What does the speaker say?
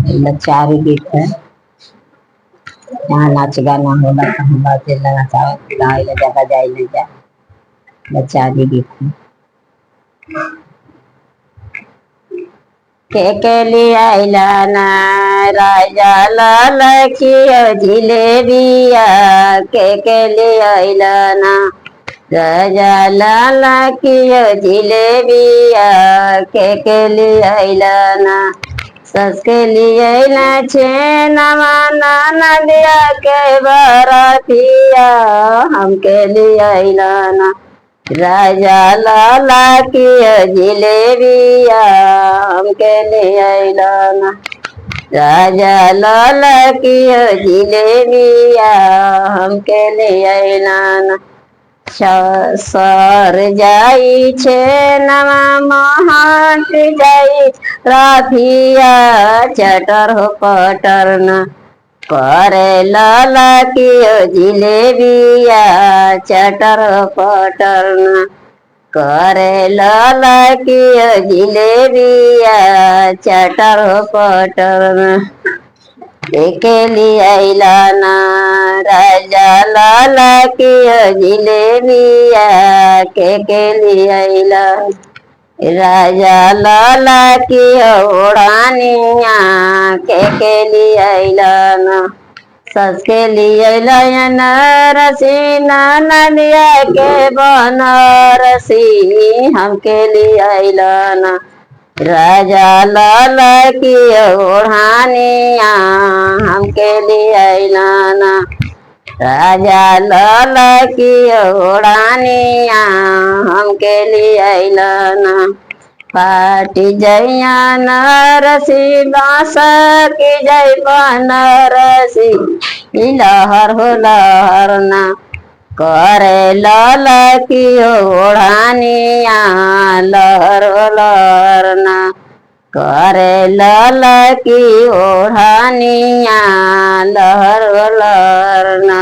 बच्चारी गीत है। यहाँ नाच गाना होला तो हम बाजे लगा चाहे गाय ले जा बजाई ले जा। बच्चारी गीत है। के लिए आइला ना राजा लाल की जिलेबिया के लिए आइला ना राजा लाल की जिलेबिया के लिए आइला ना सस के लिए ना छे नवाना नदिया के बरतिया हम के लिए आइला ना राजा लाला की जिलेबिया हमके लिए आइला ना राजा लाला की जिलेबिया हमके लिए आइला ना सर जाई छे नवा महट जाई राधिया चटर हो पटर न करे लाला की जिलेबिया चटर पटर न करे लाला की जिलेबिया चटर पटर न के लिए आइला ना राजा लाला की जिलेबिया के लिए आइला राजा लाला की ओढ़ानिया के लिए आइला ना सस के लिए आइला रसी नदिया के बनरसी हमके लिए आइला ना राजा लाला की ओढ़ानिया हमके लिए आइला ना राजा लाला की ओढ़ानिया हमके लिए आइला ना पाटी जैया नरसी बास की जय बनरसी लहर हो लहर ना करे लाला की ओढ़ानिया लहर हो लहर ना करे लाला की ओढ़ानिया लहर हो लहर ना।